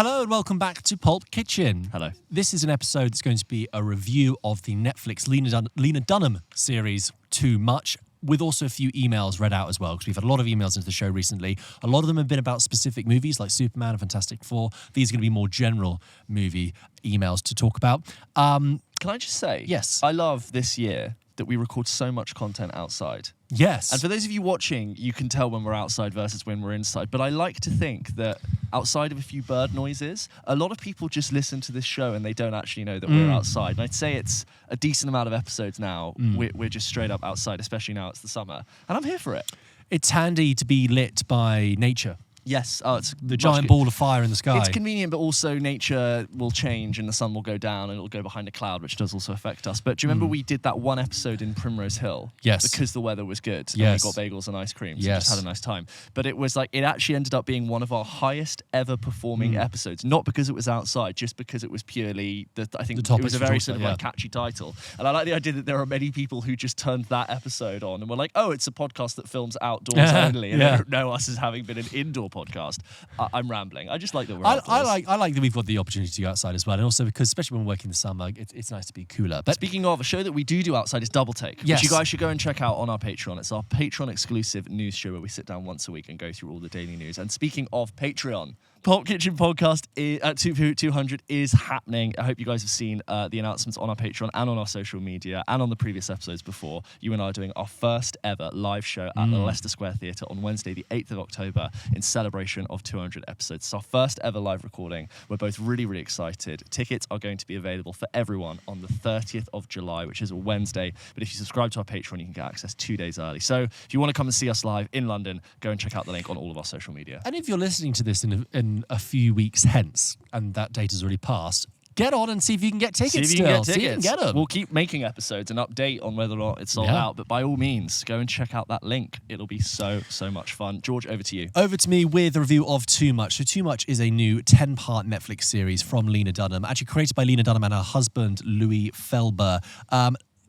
Hello and welcome back to Pulp Kitchen. Hello. This is an episode that's going to be a review of the Netflix Lena Dunham series, Too Much, with also a few emails read out as well, because we've had a lot of emails into the show recently. A lot of them have been about specific movies like Superman and Fantastic Four. These are going to be more general movie emails to talk about. Can I just say, yes, I love this year that we record so much content outside. Yes. And for those of you watching, you can tell when we're outside versus when we're inside. But I like to think that outside of a few bird noises, a lot of people just listen to this show and they don't actually know that we're outside. And I'd say it's a decent amount of episodes now. We're just straight up outside, especially now it's the summer. And I'm here for it. It's handy to be lit by nature. Yes. Oh, it's the giant ball of fire in the sky. It's convenient, but also nature will change and the sun will go down and it'll go behind a cloud, which does also affect us. But do you remember we did that one episode in Primrose Hill? Yes. Because the weather was good. Yes. And we got bagels and ice cream. So yes. we just had a nice time. But it was like, it actually ended up being one of our highest ever performing episodes. Not because it was outside, just because it was purely, I think it was a very sort of like catchy title. And I like the idea that there are many people who just turned that episode on and were like, oh, it's a podcast that films outdoors only. And they don't know us as having been an indoor podcast. I'm rambling. I just like that we're outdoors. I like that we've got the opportunity to go outside as well, and also because, especially when we're working in the summer, it's nice to be cooler. But speaking of, a show that we do outside is Double Take, which you guys should go and check out on our Patreon. It's our Patreon exclusive news show where we sit down once a week and go through all the daily news. And speaking of Patreon, Pulp Kitchen podcast at 200 is happening. I hope you guys have seen the announcements on our Patreon and on our social media and on the previous episodes before. You and I are doing our first ever live show at the Leicester Square Theatre on Wednesday, the 8th of October, in celebration of 200 episodes. It's our first ever live recording. We're both really, really excited. Tickets are going to be available for everyone on the 30th of July, which is a Wednesday. But if you subscribe to our Patreon, you can get access 2 days early. So if you want to come and see us live in London, go and check out the link on all of our social media. And if you're listening to this in a few weeks hence, and that date has already passed, get on and see if you can get tickets. See if you can See if you can get them. We'll keep making episodes and update on whether or not it's sold out. But by all means, go and check out that link. It'll be so much fun. George, over to you. Over to me with a review of Too Much. So Too Much is a new 10-part Netflix series from Lena Dunham, actually created by Lena Dunham and her husband, Louis Felber.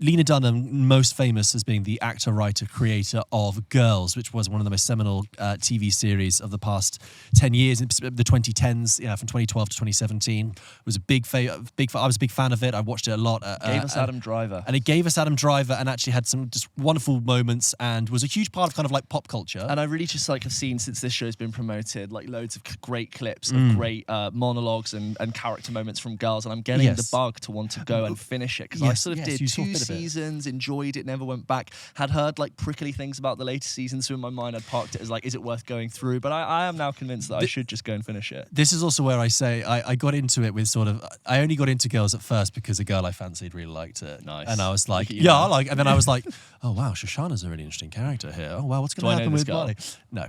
Lena Dunham, most famous as being the actor, writer, creator of Girls, which was one of the most seminal TV series of the past 10 years, the 2010s, from 2012 to 2017. It was I was a big fan of it. I watched it a lot. Gave us Adam Driver. And it gave us Adam Driver and actually had some just wonderful moments and was a huge part of kind of like pop culture. And I really just have seen, since this show's been promoted, like loads of great clips of great monologues and character moments from Girls. And I'm getting the bug to want to go and finish it because I sort of did 2 seasons, enjoyed it, never went back. Had heard like prickly things about the later seasons, so in my mind I'd parked it as like, is it worth going through? But I am now convinced that I should just go and finish it. This is also where I say I got into it with I only got into Girls at first because a girl I fancied really liked it. Nice. And I was like, and then I was like, oh wow, Shoshana's a really interesting character here. Oh wow, what's going to happen with Molly? No.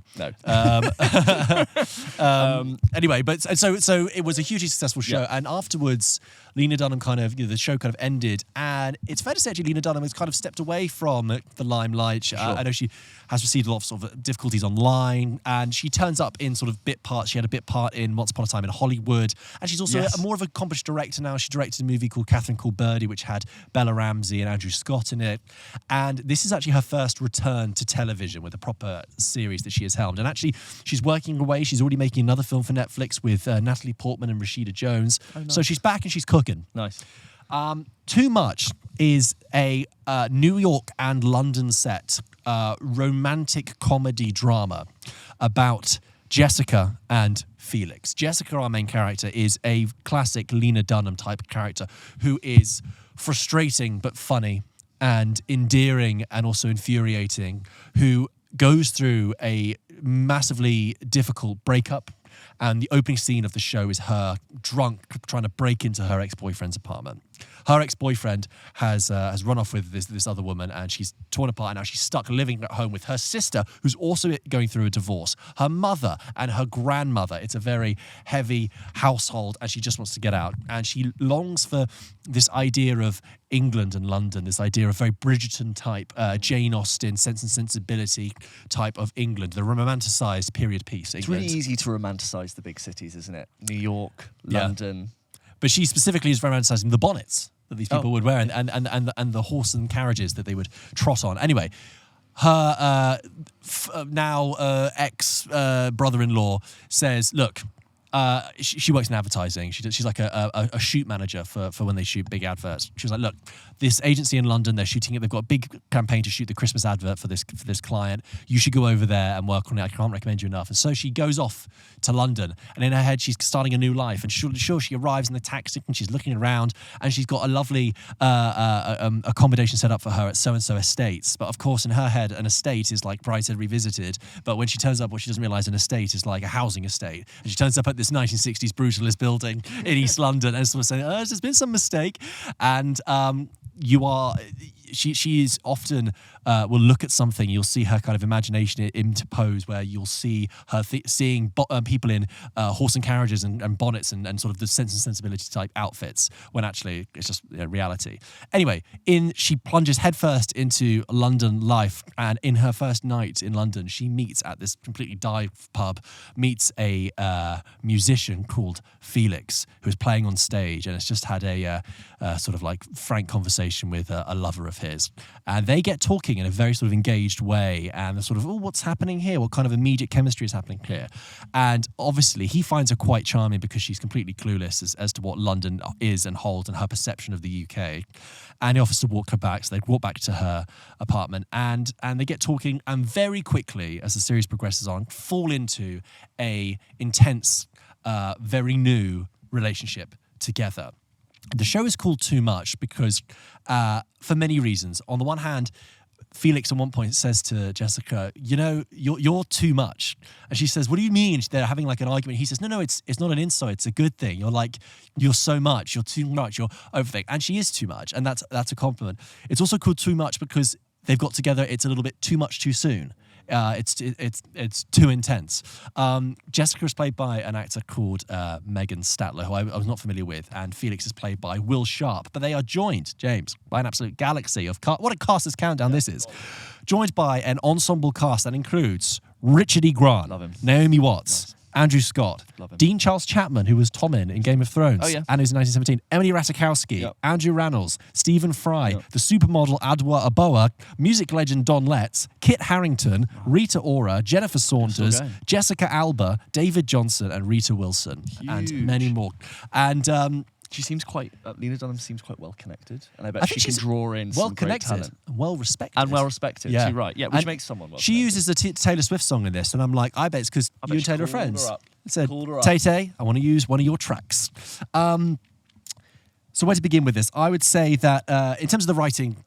Anyway, but so it was a hugely successful show, and afterwards Lena Dunham the show kind of ended, and it's fair to say actually Lena Dunham has kind of stepped away from the limelight. Sure. I know she has received a lot of sort of difficulties online, and she turns up in sort of bit parts. She had a bit part in Once Upon a Time in Hollywood, and she's also more of a accomplished director now. She directed a movie called Catherine Called Birdie, which had Bella Ramsey and Andrew Scott in it, and this is actually her first return to television with a proper series that she has helmed. And actually, she's working away. She's already making another film for Netflix with Natalie Portman and Rashida Jones. Oh, nice. So she's back and she's cooking. Nice. Too Much is a New York and London set romantic comedy drama about Jessica and Felix. Jessica, our main character, is a classic Lena Dunham type character who is frustrating but funny and endearing and also infuriating, who goes through a massively difficult breakup. And the opening scene of the show is her drunk trying to break into her ex-boyfriend's apartment. Her ex-boyfriend has run off with this other woman, and she's torn apart, and now she's stuck living at home with her sister, who's also going through a divorce, her mother and her grandmother. It's a very heavy household, and she just wants to get out. And she longs for this idea of England and London, this idea of very Bridgerton type, Jane Austen, Sense and Sensibility type of England, the romanticised period piece England. It's really easy to romanticize the big cities, isn't it? New York, London. But she specifically is romanticising the bonnets that these people would wear and the horse and carriages that they would trot on. Anyway, her now ex brother-in-law says, look, she works in advertising. She's like a shoot manager for when they shoot big adverts. She was like, look, this agency in London, they're shooting it. They've got a big campaign to shoot the Christmas advert for this client. You should go over there and work on it. I can't recommend you enough. And so she goes off to London, and in her head, she's starting a new life. And sure, she arrives in the taxi, and she's looking around, and she's got a lovely accommodation set up for her at so-and-so estates. But of course, in her head, an estate is like Brideshead Revisited. But when she turns up, what she doesn't realise an estate is like a housing estate. And she turns up at this 1960s brutalist building in East London and sort of saying, there's been some mistake. And she is often will look at something, you'll see her kind of imagination interpose, where you'll see her seeing people in horse and carriages and bonnets and sort of the Sense and Sensibility type outfits, when actually it's just reality. Anyway, she plunges headfirst into London life, and in her first night in London, she meets at this completely dive pub, meets a musician called Felix, who is playing on stage, and has just had a sort of like frank conversation with a lover of his. And they get talking in a very sort of engaged way, and they're sort of, what's happening here? What kind of immediate chemistry is happening here? And obviously he finds her quite charming because she's completely clueless as to what London is and holds and her perception of the UK. And he offers to walk her back, so they walk back to her apartment, and they get talking, and very quickly, as the series progresses on, fall into a intense, very new relationship together. The show is called Too Much because, for many reasons. On the one hand, Felix at one point says to Jessica, you're too much. And she says, what do you mean? They're having like an argument. He says, no, it's not an insult. It's a good thing. You're so much. You're too much. You're everything. And she is too much. And that's a compliment. It's also called Too Much because they've got together. It's a little bit too much too soon. It's too intense. Jessica is played by an actor called Megan Statler, who I was not familiar with, and Felix is played by Will Sharp. But they are joined, James, by an absolute galaxy of what a casters countdown this is. Joined by an ensemble cast that includes Richard E. Grant, Love him. Naomi Watts, Nice. Andrew Scott, Dean Charles Chapman, who was Tommen in Game of Thrones, Oh, yeah. and is in 1917, Emily Ratajkowski, Yep. Andrew Rannells, Stephen Fry, Yep. the supermodel Adwa Aboa, music legend Don Letts, Kit Harington, Rita Ora, Jennifer Saunders, going. Jessica Alba, David Johnson, and Rita Wilson, and Huge. many more. And She seems quite, Lena Dunham seems quite well connected, and I bet I think she can she's draw in well some great connected, talent. well respected, And well respected, Yeah. you're right. Yeah, which And makes someone well She uses the Taylor Swift song in this, and I'm like, I bet it's because I you bet and she Taylor are called friends. her up. I said, Called her up. Tay, I want to use one of your tracks. So where to begin with this? I would say that in terms of the writing,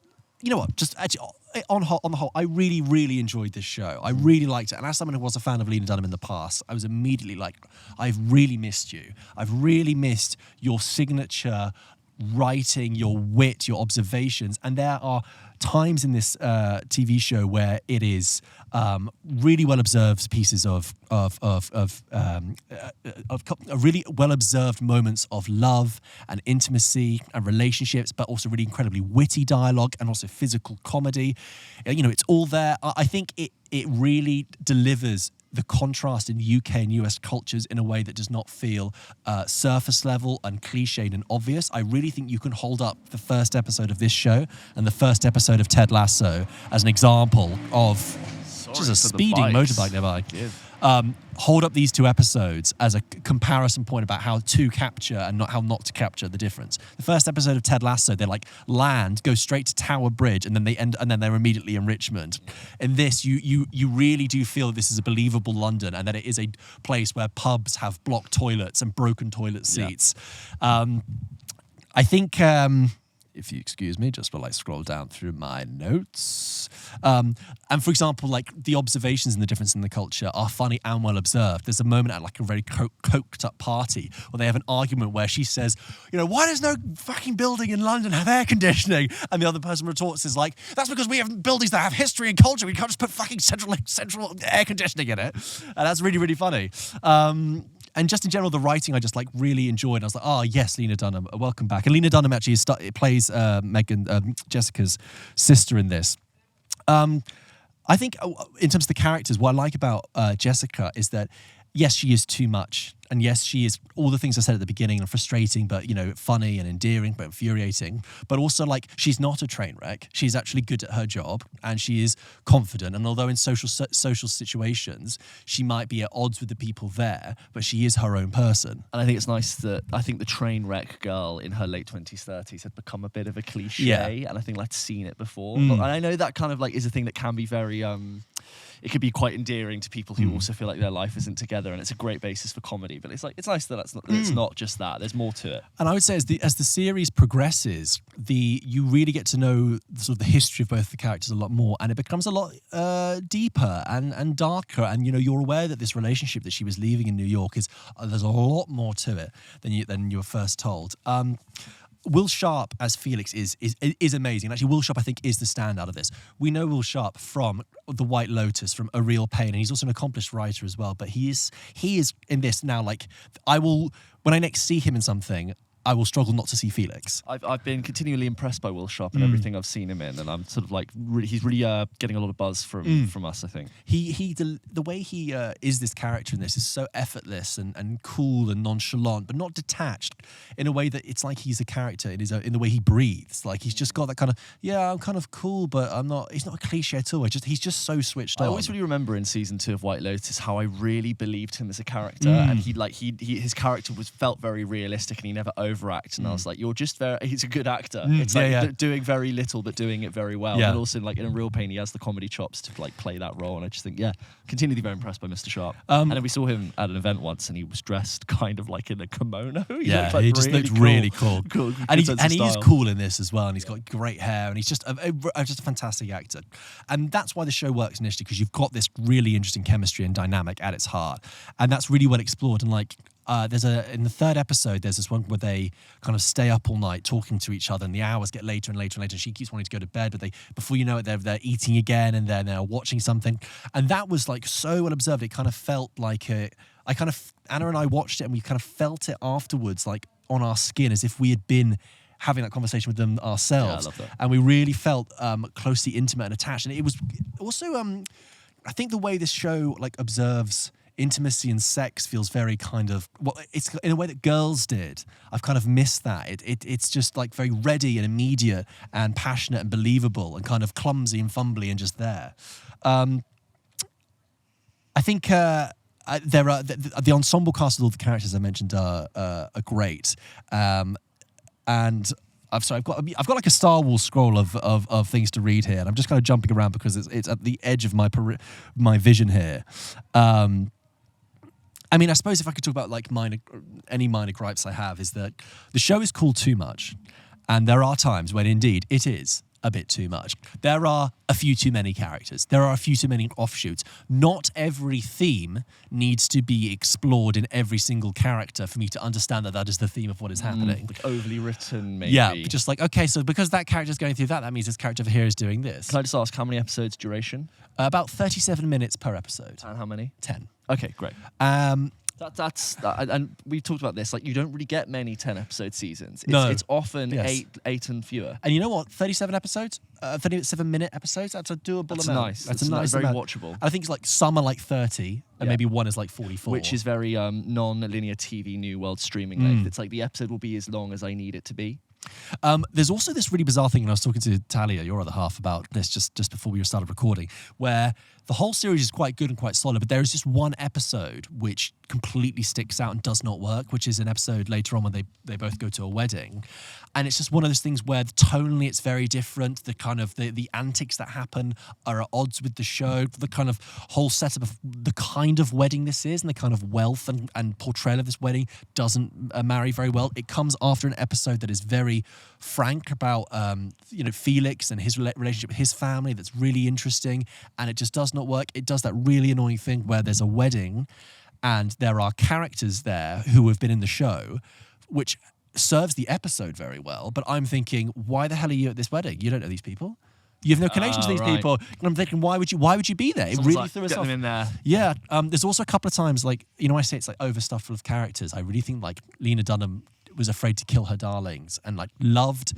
you know what? Just actually, on the whole, I really, really enjoyed this show. I really liked it. And as someone who was a fan of Lena Dunham in the past, I was immediately like, I've really missed you. I've really missed your signature writing, your wit, your observations. And there are times in this TV show where it is really well observed pieces of really well observed moments of love and intimacy and relationships, but also really incredibly witty dialogue and also physical comedy. You know, it's all there. I think it really delivers the contrast in UK and US cultures in a way that does not feel surface level and cliched and obvious. I really think you can hold up the first episode of this show and the first episode of Ted Lasso as an example of just a speeding motorbike nearby. Hold up these two episodes as a comparison point about how to capture and how not to capture the difference. The first episode of Ted Lasso, they like land, go straight to Tower Bridge, and then they're immediately in Richmond. In this, you really do feel this is a believable London and that it is a place where pubs have blocked toilets and broken toilet seats. Yeah. I think. If you excuse me, just while I scroll down through my notes. And for example, like the observations and the difference in the culture are funny and well observed. There's a moment at like a very coked up party where they have an argument where she says, you know, why does no fucking building in London have air conditioning? And the other person retorts is like, that's because we have buildings that have history and culture. We can't just put fucking central air conditioning in it. And that's really, really funny. And just in general, the writing I just like really enjoyed. I was like, oh yes, Lena Dunham, welcome back. And Lena Dunham actually plays Jessica's sister in this. I think in terms of the characters, what I like about Jessica is that yes, she is too much. And yes, she is all the things I said at the beginning and frustrating, but, you know, funny and endearing, but infuriating. But also, like, she's not a train wreck. She's actually good at her job and she is confident. And although in social situations, she might be at odds with the people there, but she is her own person. And I think it's nice that I think the train wreck girl in her late 20s, 30s had become a bit of a cliche. Yeah. And I think I'd seen it before. And I know that kind of like is a thing that can be very... it could be quite endearing to people who also feel like their life isn't together, and it's a great basis for comedy. But it's like it's nice that it's not just that. There's more to it. And I would say as the series progresses, you really get to know sort of the history of both the characters a lot more, and it becomes a lot deeper and darker. And you know, you're aware that this relationship that she was leaving in New York is there's a lot more to it than you were first told. Will Sharp as Felix is amazing. Actually, Will Sharp, I think, is the standout of this. We know Will Sharp from The White Lotus, from A Real Pain, and he's also an accomplished writer as well. But he is in this now. Like, when I next see him in something, I will struggle not to see Felix. I've been continually impressed by Will Sharp and everything I've seen him in, and I'm sort of like he's really getting a lot of buzz from us. I think the way he is this character in this is so effortless and cool and nonchalant, but not detached in a way that it's like he's a character in the way he breathes. Like he's just got that kind of I'm kind of cool, but I'm not. He's not a cliche at all. He's just so switched on. I always really remember in season 2 of White Lotus how I really believed him as a character, and his character felt very realistic, and he never overact, and I was like, he's a good actor. It's doing very little but doing it very well. And also like in A Real Pain, he has the comedy chops to like play that role, and I just think continue to be very impressed by Mr. Sharp. And then we saw him at an event once, and he was dressed kind of like in a kimono. He just looked really cool. And he's cool in this as well, and he's got great hair, and he's just a fantastic actor. And that's why the show works initially, because you've got this really interesting chemistry and dynamic at its heart, and that's really well explored. And like in the third episode, there's this one where they kind of stay up all night talking to each other, and the hours get later and later and later, and she keeps wanting to go to bed, but before you know it, they're eating again, and they're watching something. And that was like so well observed. It kind of felt like Anna and I watched it, and we kind of felt it afterwards, like on our skin, as if we had been having that conversation with them ourselves. I love that. And we really felt closely intimate and attached. And it was also, I think the way this show like observes intimacy and sex feels very kind of, it's in a way that Girls did. I've kind of missed that. It's just like very ready and immediate and passionate and believable and kind of clumsy and fumbly and just there. I think there are the ensemble cast of all the characters I mentioned are great, and I've got like a Star Wars scroll of things to read here, and I'm just kind of jumping around because it's at the edge of my vision here. I mean, I suppose if I could talk about like any minor gripes I have, is that the show is called Too Much, and there are times when indeed it is a bit too much. There are a few too many characters. There are a few too many offshoots. Not every theme needs to be explored in every single character for me to understand that is the theme of what is happening. Like overly written, maybe. Yeah, just like, okay, so because that character's going through that means this character over here is doing this. Can I just ask, how many episodes duration? About 37 minutes per episode. And how many? 10. Okay, great. And we've talked about this. Like, you don't really get many 10-episode seasons. It's often eight and fewer. And you know what? 37 episodes, 37-minute episodes. That's a doable amount. Nice. That's a nice, very amount. Watchable. I think it's like some are like 30, and maybe one is like 44, which is very non-linear TV New World streaming length. It's like the episode will be as long as I need it to be. There's also this really bizarre thing, and I was talking to Talia, your other half, about this just before we started recording, where the whole series is quite good and quite solid, but there is just one episode which completely sticks out and does not work, which is an episode later on when they both go to a wedding. And it's just one of those things where tonally it's very different. The kind of the antics that happen are at odds with the show. The kind of whole setup of the kind of wedding this is and the kind of wealth and portrayal of this wedding doesn't marry very well. It comes after an episode that is very frank about Felix and his relationship with his family. That's really interesting, and it just does not work. It does that really annoying thing where there's a wedding and there are characters there who have been in the show, which serves the episode very well. But I'm thinking, why the hell are you at this wedding? You don't know these people. You have no connection to these people. And I'm thinking, why would you be there? Someone's it really like, threw us get off. them in there. Yeah. There's also a couple of times, like, I say it's like overstuffed full of characters. I really think like Lena Dunham was afraid to kill her darlings and like loved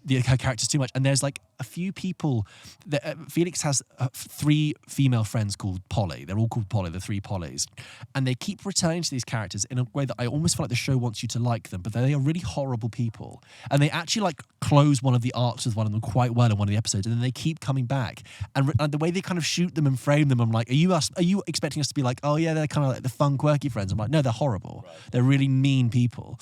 her characters too much. And there's like a few people that Felix has 3 female friends called Polly. They're all called Polly, the 3 Pollys. And they keep returning to these characters in a way that I almost feel like the show wants you to like them, but they are really horrible people. And they actually like close one of the arcs with one of them quite well in one of the episodes, and then they keep coming back. And the way they kind of shoot them and frame them, I'm like, are you expecting us to be like, oh yeah, they're kind of like the fun, quirky friends? I'm like, no, they're horrible. Right. They're really mean people.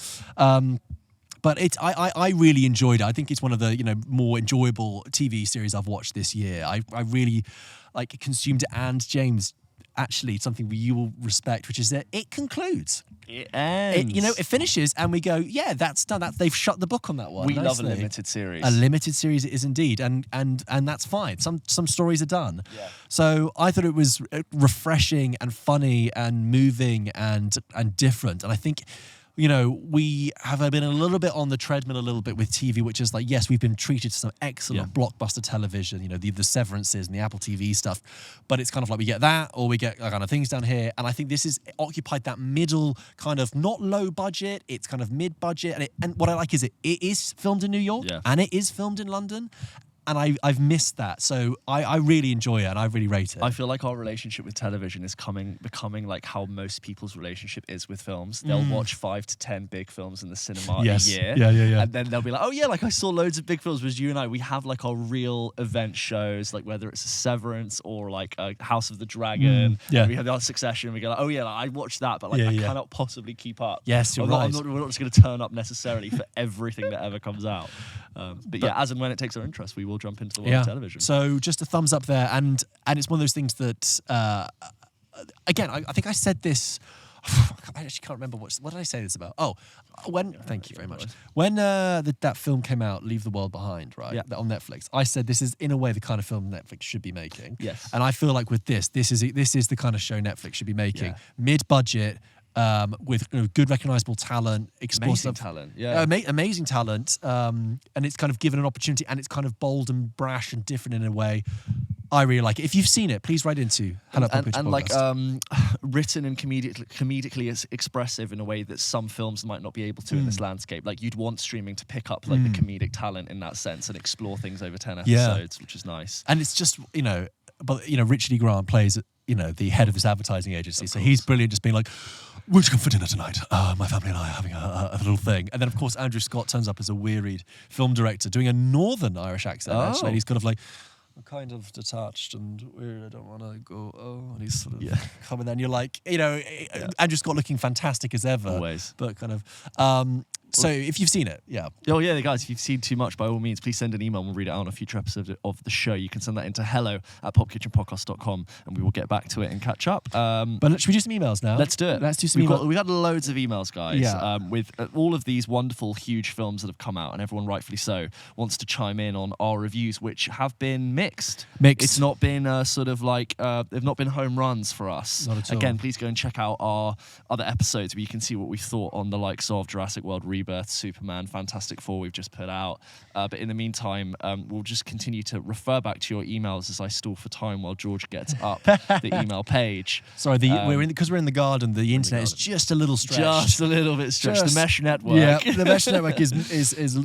But I really enjoyed it. I think it's one of the more enjoyable TV series I've watched this year. I really like consumed it. And James, actually, something you will respect, which is that it concludes. It ends. It finishes, and we go, yeah, that's done. They've shut the book on that one. We love a limited series. A limited series it is indeed, and that's fine. Some stories are done. Yeah. So I thought it was refreshing and funny and moving and different, and I think. We have been a little bit on the treadmill a little bit with TV, which is like, yes, we've been treated to some excellent blockbuster television, the Severances and the Apple TV stuff, but it's kind of like we get that or we get kind of things down here. And I think this is occupied that middle kind of not low budget, it's kind of mid budget. And what I like is it is filmed in New York and it is filmed in London. And I've missed that. So I really enjoy it and I really rate it. I feel like our relationship with television is becoming like how most people's relationship is with films. They'll watch 5 to 10 big films in the cinema a year. Yeah. And then they'll be like, oh yeah, like I saw loads of big films. Whereas you and I, we have like our real event shows, like whether it's a Severance or like a House of the Dragon. We have our Succession. We go like, oh yeah, like, I watched that, but like I cannot possibly keep up. Yes, you're right. We're not just going to turn up necessarily for everything that ever comes out. But yeah, as and when it takes our interest, we will jump into the world of television. So just a thumbs up there, and it's one of those things that again, I think I said this. I actually can't remember what did I say this about. Thank you very much. When that film came out, Leave the World Behind, right? Yeah. On Netflix, I said this is in a way the kind of film Netflix should be making. Yes. And I feel like with this is the kind of show Netflix should be making. Mid-budget. With good recognizable talent, amazing talent, amazing talent, and it's kind of given an opportunity, and it's kind of bold and brash and different in a way. I really like it. If you've seen it, please write into Hello Pulp Kitchen Podcast. Like written and comedically expressive in a way that some films might not be able to in this landscape. Like you'd want streaming to pick up like the comedic talent in that sense and explore things over 10 episodes, which is nice. And it's just Richard E. Grant plays the head of this advertising agency, so he's brilliant, just being like, "Where'd you come for dinner tonight? My family and I are having a little thing." And then, of course, Andrew Scott turns up as a wearied film director doing a Northern Irish accent, actually. And he's kind of like, "I'm kind of detached and weird. I don't want to go." And he's sort of coming there. And you're like, Andrew Scott looking fantastic as ever. Always. But kind of... So if you've seen it, Oh yeah, guys, if you've seen too much, by all means, please send an email and we'll read it out on a future episode of the show. You can send that into hello@popkitchenpodcast.com and we will get back to it and catch up. But should we do some emails now? Let's do it. Let's do some emails. We've had loads of emails, guys, with all of these wonderful, huge films that have come out, and everyone, rightfully so, wants to chime in on our reviews, which have been mixed. It's not been sort of like, they've not been home runs for us. Not at all. Again, please go and check out our other episodes where you can see what we thought on the likes of Jurassic World Rebirth, Superman, Fantastic Four we've just put out. But in the meantime, we'll just continue to refer back to your emails as I stall for time while George gets up the email page. Sorry, because we're in the garden, the internet is just a little stretched. Just a little bit stretched. The mesh network. Yeah, the mesh network is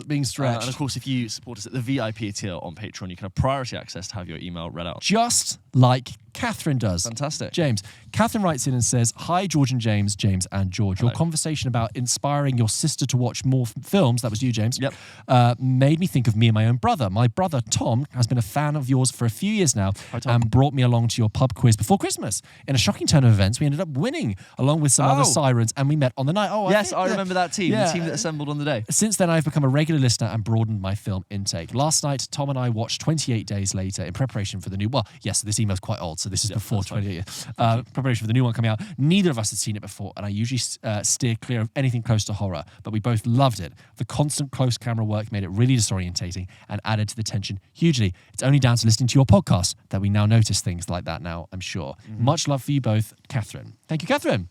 being stretched. And of course, if you support us at the VIP tier on Patreon, you can have priority access to have your email read out. Just like Catherine does. Fantastic. James. Catherine writes in and says, "Hi, George and James and George. Hello. Your conversation about inspiring your sister to watch more films," that was you, James, yep. Made me think of me and my own brother. My brother, Tom, has been a fan of yours for a few years now. Hi, Tom. And brought me along to your pub quiz before Christmas. In a shocking turn of events, we ended up winning along with some other sirens, and we met on the night. Yes, I remember that team, the team that assembled on the day. Since then, I've become a regular listener and broadened my film intake. Last night, Tom and I watched 28 Days Later in preparation for the new... Well, yes, this email's quite old, so this is before 28 years. Preparation for the new one coming out. Neither of us had seen it before, and I usually steer clear of anything close to horror, but we both loved it. The constant close camera work made it really disorientating and added to the tension hugely. It's only down to listening to your podcast that we now notice things like that now, I'm sure. Much love for you both, Catherine. Thank you, Catherine.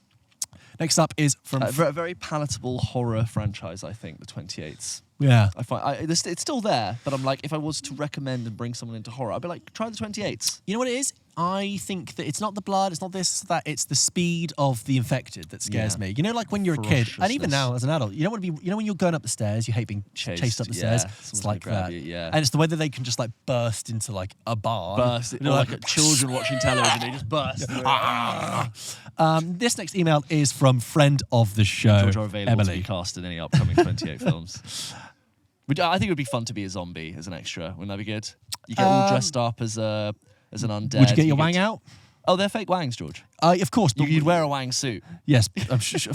Next up is from... a very palatable horror franchise, I think, the 28s. Yeah. I find it's still there, but I'm like, if I was to recommend and bring someone into horror, I'd be like, try the 28s. You know what it is? I think that it's not the blood, it's not this, that. It's the speed of the infected that scares me. You know, like when you're a kid, and even now as an adult, you don't want to be. You know, when you're going up the stairs, you hate being chased up the stairs. It's like that. And it's the way that they can just like burst into like a barn. Like children watching television, they just burst. This next email is from friend of the show, George, are available Emily. to be cast in any upcoming 28 films. I think it would be fun to be a zombie as an extra. Wouldn't that be good? You get all dressed up as an undead. Would you get your wang out? Oh, they're fake wangs, George. Of course. But You'd wear a wang suit. Yes, I'm sure.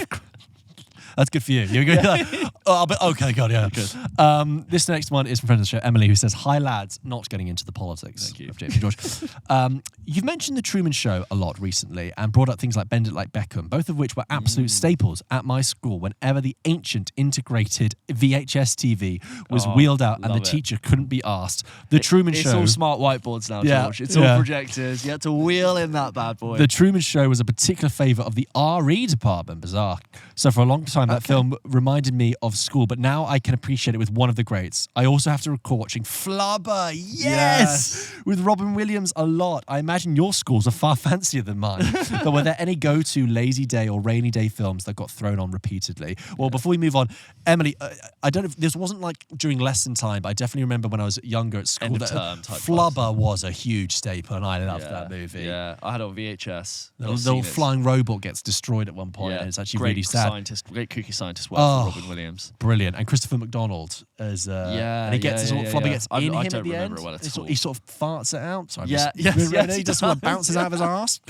That's good for you. You're going like, okay, God, yeah. Good. This next one is from friend of the show, Emily, who says, "Hi lads, not getting into the politics." Thank you. Of James and George. You've mentioned the Truman Show a lot recently and brought up things like Bend It Like Beckham, both of which were absolute staples at my school whenever the ancient integrated VHS TV was wheeled out and the teacher couldn't be asked. The Truman Show. It's all smart whiteboards now, George. It's all projectors. You had to wheel in that bad boy. The Truman Show was a particular favourite of the RE department. Bizarre. So for a long time, that film reminded me of school, but now I can appreciate it with one of the greats. I also have to recall watching Flubber, yes, with Robin Williams a lot. I imagine your schools are far fancier than mine. But were there any go-to lazy day or rainy day films that got thrown on repeatedly? Well, before we move on, Emily, I don't know if this wasn't like during lesson time, but I definitely remember when I was younger at school that Flubber was a huge staple, and I loved that movie. Yeah, I had it on VHS. The little flying robot gets destroyed at one point, and it's actually really sad. Great kooky scientist work for Robin Williams. Brilliant. And Christopher McDonald as and he gets Flubber gets in him at the end. Well he sort of farts it out. Sorry, he just sort of bounces out of his arse.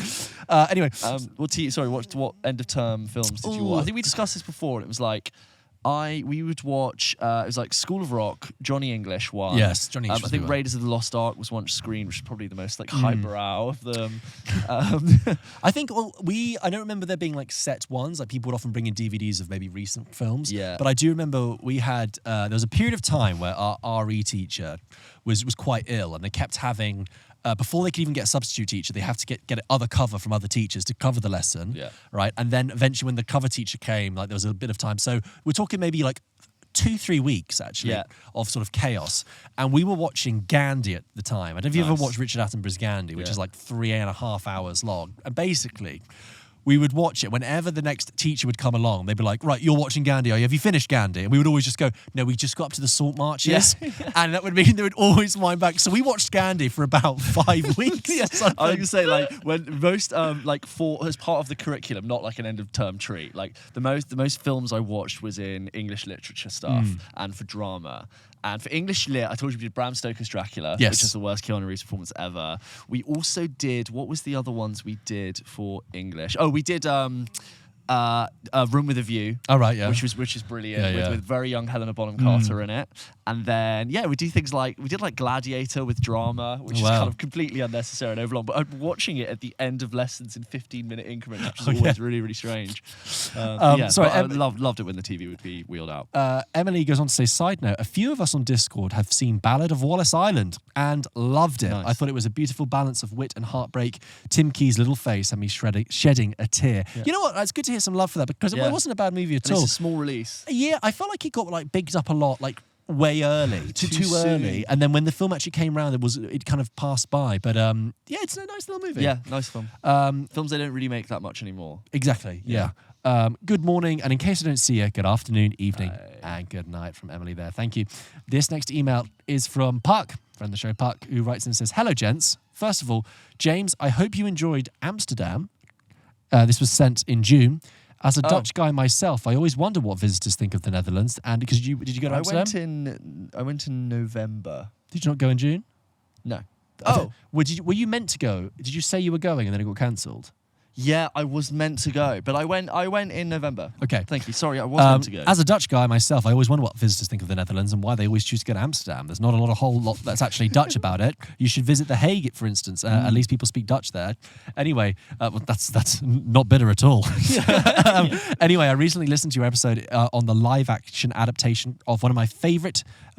Anyway, what end of term films did you watch? I think we discussed this before, and it was like we would watch. It was like School of Rock, Johnny English one. Yes, Johnny English. I think Raiders of the Lost Ark was once screened, which is probably the most like highbrow of them. I think I don't remember there being like set ones. Like people would often bring in DVDs of maybe recent films. Yeah. But I do remember we had there was a period of time where our RE teacher was quite ill, and they kept having. Before they could even get a substitute teacher, they have to get other cover from other teachers to cover the lesson, right? And then eventually when the cover teacher came, like there was a bit of time. So we're talking maybe like 2-3 weeks, actually, of sort of chaos. And we were watching Gandhi at the time. I don't know if you ever watched Richard Attenborough's Gandhi, which is like 3.5 hours long. And basically, we would watch it whenever the next teacher would come along. They'd be like, right, you're watching Gandhi, are you? Have you finished Gandhi? And we would always just go, no, we just got up to the salt marches. And that would mean they would always wind back. So we watched Gandhi for about 5 weeks. I was going to say, like, when most, as part of the curriculum, not like an end of term treat, like the most films I watched was in English literature stuff and for drama. And for English lit, I told you we did Bram Stoker's Dracula, which is the worst Keanu Reeves performance ever. We also did, what was the other ones we did for English? Oh, we did Room with a View. Oh, right, yeah. Which is brilliant, with very young Helena Bonham Carter in it. And then, we do things like, we did like Gladiator with drama, which is kind of completely unnecessary and overlong. But I'm watching it at the end of lessons in 15-minute increments, which is always really, really strange. I loved it when the TV would be wheeled out. Emily goes on to say, side note, a few of us on Discord have seen Ballad of Wallace Island and loved it. Nice. I thought it was a beautiful balance of wit and heartbreak. Tim Key's little face had me shedding a tear. Yeah. You know what? It's good to hear some love for that because it wasn't a bad movie at all. It's a small release. Yeah, I felt like it got like bigged up a lot, like way early, too early, and then when the film actually came around, it kind of passed by. But it's a nice little movie. Yeah, nice film. Films they don't really make that much anymore. Exactly. Yeah. Good morning, and in case I don't see you, good afternoon, evening, and good night from Emily there. Thank you. This next email is from Puck, friend of the show, Puck, who writes in and says, "Hello, gents. First of all, James, I hope you enjoyed Amsterdam. This was sent in June. As a Dutch guy myself, I always wonder what visitors think of the Netherlands. And because did you go to Amsterdam? I went in November. Did you not go in June? No. Were you meant to go? Did you say you were going and then it got cancelled? Yeah, I was meant to go, but I went in November. Okay. Thank you. Sorry, I was meant to go. As a Dutch guy myself, I always wonder what visitors think of the Netherlands and why they always choose to go to Amsterdam. There's not a whole lot that's actually Dutch about it. You should visit The Hague, for instance. At least people speak Dutch there. Anyway, that's not bitter at all. Anyway, I recently listened to your episode on the live-action adaptation of one of my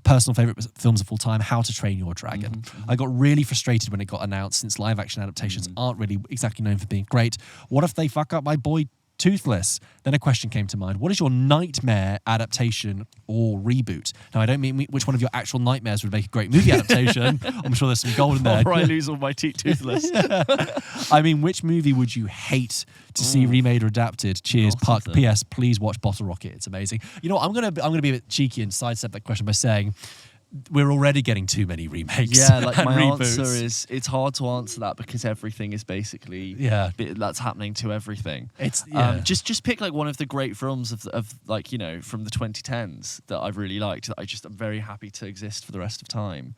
personal favourite films of all time, How to Train Your Dragon. I got really frustrated when it got announced since live-action adaptations aren't really exactly known for being great. What if they fuck up my boy Toothless. Then a question came to mind. What is your nightmare adaptation or reboot? Now, I don't mean which one of your actual nightmares would make a great movie adaptation. I'm sure there's some gold in there. Or I lose all my teeth toothless. I mean, which movie would you hate to see remade or adapted? Cheers, Puck. P.S. Please watch Bottle Rocket. It's amazing. You know what? I'm gonna be a bit cheeky and sidestep that question by saying we're already getting too many remakes. Yeah, like and my reboots. answer is it's hard to answer that because everything is basically that's happening to everything. It's just pick like one of the great films of like, you know, from the 2010s that I've really liked, that I'm very happy to exist for the rest of time.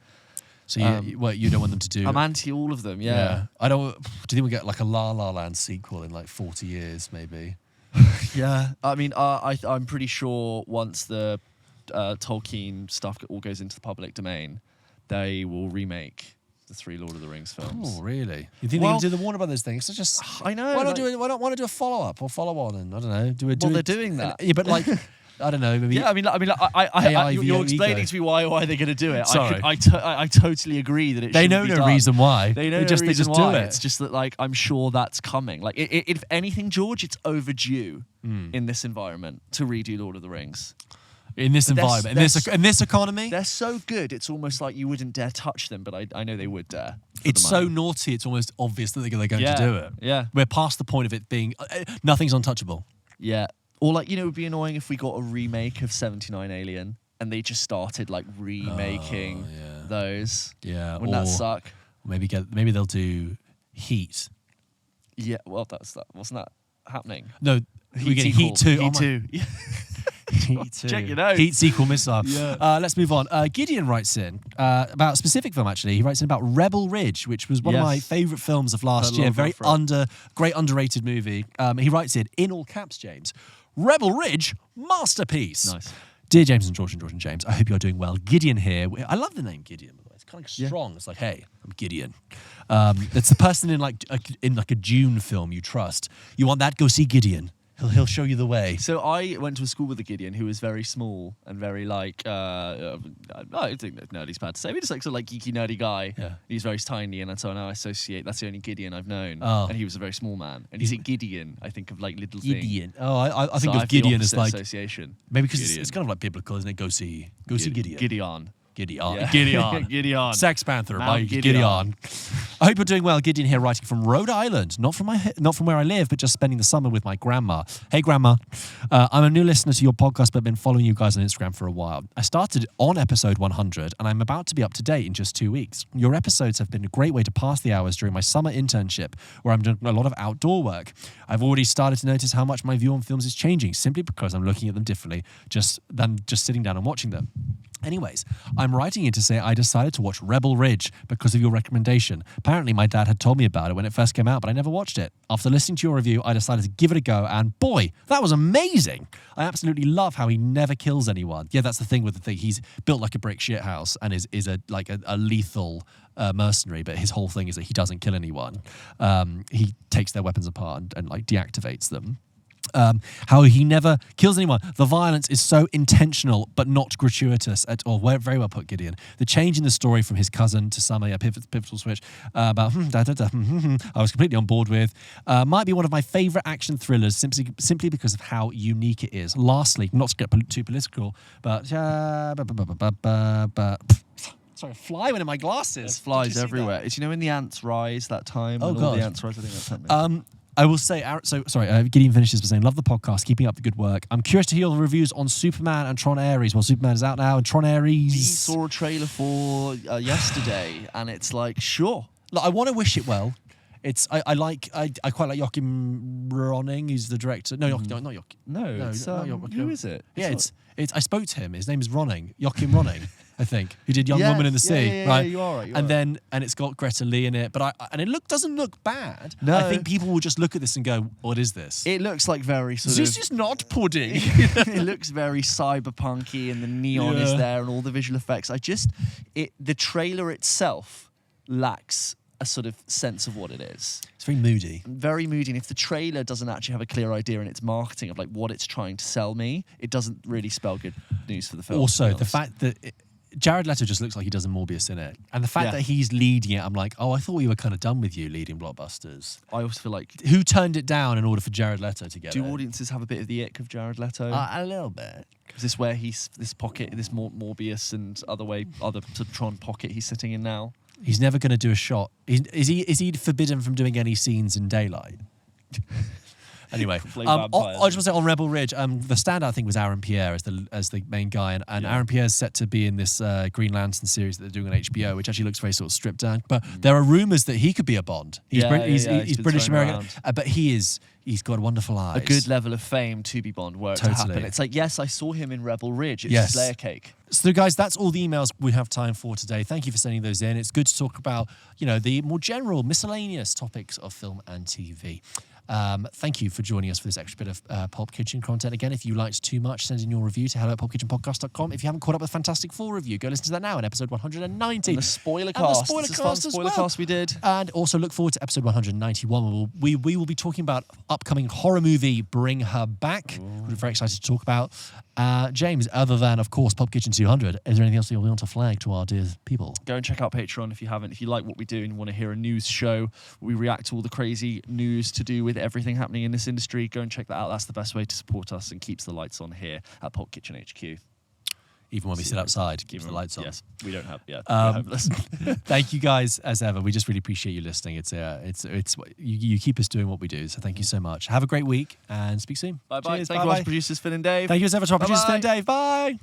So you don't want them to do? I'm anti all of them. Yeah. I don't. Do you think we get like a La La Land sequel in like 40 years, maybe? Yeah. I mean, I'm pretty sure once the Tolkien stuff all goes into the public domain, they will remake the 3 Lord of the Rings films. Oh, really? You think they can do the Warner Brothers thing? So just I know. Why not do a follow up or follow on? And I don't know. They're doing that. Yeah, but like. I don't know. Maybe. Yeah, I mean, you're explaining to me why they're going to do it. Sorry. I totally agree that they know no reason why. They know they just do it. It's just that, like, I'm sure that's coming. Like, if anything, George, it's overdue in this environment to redo Lord of the Rings. In this environment, in this economy, they're so good. It's almost like you wouldn't dare touch them, but I know they would dare. It's so naughty. It's almost obvious that they're going to do it. Yeah, we're past the point of it being nothing's untouchable. Yeah. Or, like, you know, it would be annoying if we got a remake of 79 Alien and they just started, like, remaking those. Yeah. Wouldn't that suck? Maybe they'll do Heat. Yeah, well, wasn't that happening? No, we get Heat 2. Heat 2. Heat 2. Check it out. Heat sequel missile. Yeah. Let's move on. Gideon writes in about a specific film, actually. He writes in about Rebel Ridge, which was one of my favourite films of last year. Great underrated movie. He writes in all caps, James. Rebel Ridge, masterpiece. Nice. Dear James and George and James, I hope you're doing well. Gideon here. I love the name Gideon, by the way. It's kind of strong. It's like, hey, I'm Gideon. It's the person in like a Dune film you trust. You want that? Go see Gideon. He'll show you the way. So I went to a school with a Gideon who was very small and very like I think nerdy's bad to say, but just like sort of like geeky nerdy guy. Yeah. He's very tiny, and so now I associate that's the only Gideon I've known. Oh. And he was a very small man. And he's a Gideon. I think of like little Gideon. thing. Oh, I think of Gideon as like association. Maybe because it's kind of like biblical, isn't it? Go see Gideon. Gideon. Yeah. Gideon. Sex Panther Mount by Gideon. I hope you're doing well. Gideon here, writing from Rhode Island, not from where I live, but just spending the summer with my grandma. Hey, Grandma. I'm a new listener to your podcast, but I've been following you guys on Instagram for a while. I started on episode 100, and I'm about to be up to date in just 2 weeks. Your episodes have been a great way to pass the hours during my summer internship, where I'm doing a lot of outdoor work. I've already started to notice how much my view on films is changing, simply because I'm looking at them differently than just sitting down and watching them. Anyways, I'm writing in to say I decided to watch Rebel Ridge because of your recommendation. Apparently, my dad had told me about it when it first came out, but I never watched it. After listening to your review, I decided to give it a go, and boy, that was amazing. I absolutely love how he never kills anyone. Yeah, that's the thing with the thing. He's built like a brick shit house and is a lethal mercenary, but his whole thing is that he doesn't kill anyone. He takes their weapons apart and like deactivates them. How he never kills anyone. The violence is so intentional but not gratuitous at all. Very well put, Gideon. The change in the story from his cousin to Summer, pivotal switch, about I was completely on board with. Might be one of my favourite action thrillers simply because of how unique it is. Lastly, not to get too political, but sorry, a fly went in my glasses. There's flies everywhere. It's, you know, when the ants rise that time. Oh, when all the ants rise, I think that's happening. I will say, Gideon finishes by saying, love the podcast, keeping up the good work. I'm curious to hear the reviews on Superman and Tron Ares. Well, Superman is out now, and Tron Ares... We saw a trailer for yesterday, and it's like, sure. Look, I want to wish it well. I quite like Joachim Ronning, who's the director. No, not Joachim. No, who is it? Yeah, I spoke to him. His name is Ronning, Joachim Ronning. I think, who did Young Woman in the Sea, right? Yeah, you are right. And it's got Greta Lee in it, but it doesn't look bad. No. I think people will just look at this and go, "What is this?" It looks like very sort of. This is not pudding. It looks very cyberpunky, and the neon is there, and all the visual effects. The trailer itself lacks a sort of sense of what it is. It's very moody. Very moody, and if the trailer doesn't actually have a clear idea in its marketing of like what it's trying to sell me, it doesn't really spell good news for the film. Also, the fact that Jared Leto just looks like he does a Morbius in it. And the fact that he's leading it, I'm like, oh, I thought we were kind of done with you leading blockbusters. I also feel like... Who turned it down in order for Jared Leto to get it? Do audiences have a bit of the ick of Jared Leto? A little bit. Is this where he's... This pocket, this Morbius and other Tron pocket he's sitting in now? He's never going to do a shot. Is he forbidden from doing any scenes in daylight? Anyway, I just want to say on Rebel Ridge, the standout thing was Aaron Pierre as the main guy, and Aaron Pierre's set to be in this Green Lantern series that they're doing on HBO, which actually looks very sort of stripped down. But there are rumours that he could be a Bond. He's British American, but he's got wonderful eyes. A good level of fame to be Bond were it to happen. It's like, yes, I saw him in Rebel Ridge. It's just layer cake. So guys, that's all the emails we have time for today. Thank you for sending those in. It's good to talk about, the more general, miscellaneous topics of film and TV. Thank you for joining us for this extra bit of Pulp Kitchen content. Again, if you liked too much, send in your review to hello@pulpkitchenpodcast.com. If you haven't caught up with Fantastic Four review, go listen to that now in episode 190. And the spoiler cast. Spoiler cast we did. And also look forward to episode 191. We will be talking about upcoming horror movie Bring Her Back. We're very excited to talk about. James, other than, of course, Pulp Kitchen 200, is there anything else you want to flag to our dear people? Go and check out Patreon if you haven't. If you like what we do and want to hear a news show, we react to all the crazy news to do with everything happening in this industry. Go and check that out. That's the best way to support us and keeps the lights on here at Pulp Kitchen HQ. Even when we sit outside, keeps the lights on. Yes, we don't have. Yeah, thank you guys as ever. We just really appreciate you listening. It's you keep us doing what we do. So thank you so much. Have a great week and speak soon. Bye bye. Thank you, producers Finn and Dave. Thank you as ever to our producers Finn and Dave. Bye.